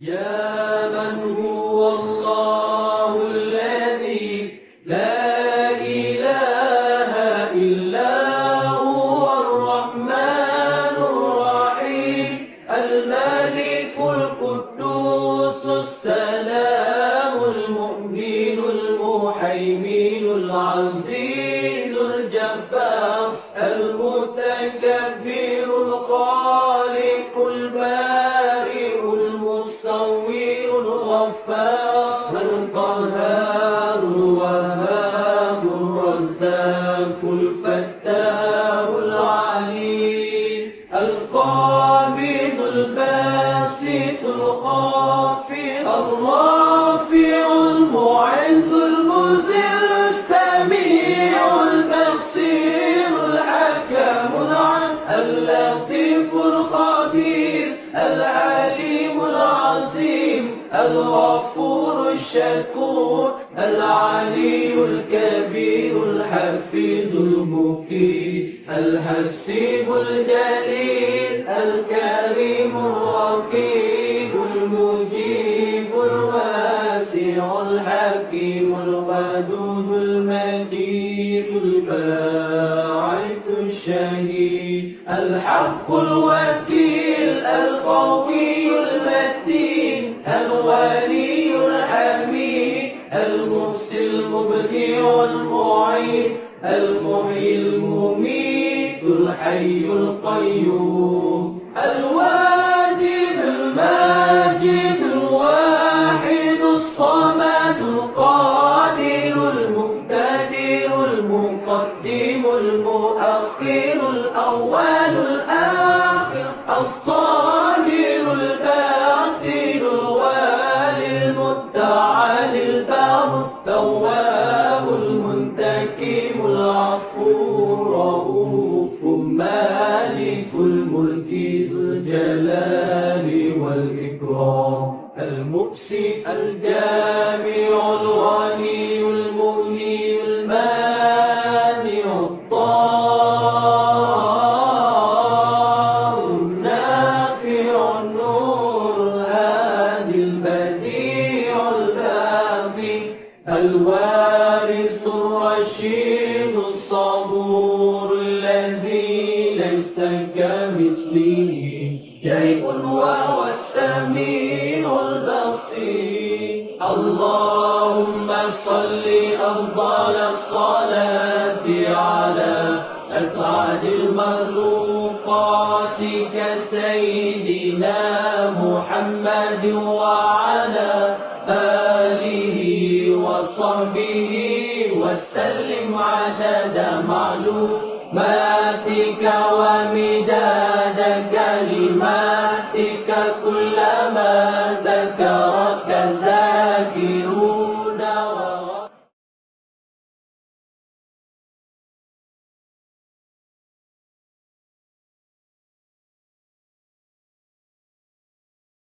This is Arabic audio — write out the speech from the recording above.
يا من هو الله الذي لا إله إلا هو الرحمن الرحيم الملك القدوس السلام المؤمن المهيمن العزيز الجبار المتكبر الخالق البارئ المصور الغفار القهار الوهاب الرزاق الفتاح العليم القابض الباسط الخافض الرافع المعز المذل السميع البصير الحكم العليم اللطيف الخبير العليم العظيم الغفور الشكور العلي الكبير الحفيظ المقيم الحسيب الجليل الكريم الرقيب المجيب الواسع الحكيم الودود المجيد الباعث الشهيد الحق الوكيل القوي المتين الولي الحميد المحصي المبدع المعيد المحيي المميت الحي القيوم الواجد الماجد الواحد الصمد القادر المقتدر المقدم المؤخر الأول الآخر الصابر الباطن الوالي المتعالي البر التواب المنتكم العفو الرؤوف مالك الملك ذو الجلال والإكرام المؤسي الجامع الغني المغني المانع الضار النافع النور الهادي البديع الباقي الوارث الرشيد الصبور الذي ليس كمثله شيء وهو السميع البصير اللهم صل أفضل الصلاة على أسعد المخلوقات كسيدنا محمد وعلى آله وصحبه وسلم عدد معلوماتك ومداد كلماتك كلما ذكرت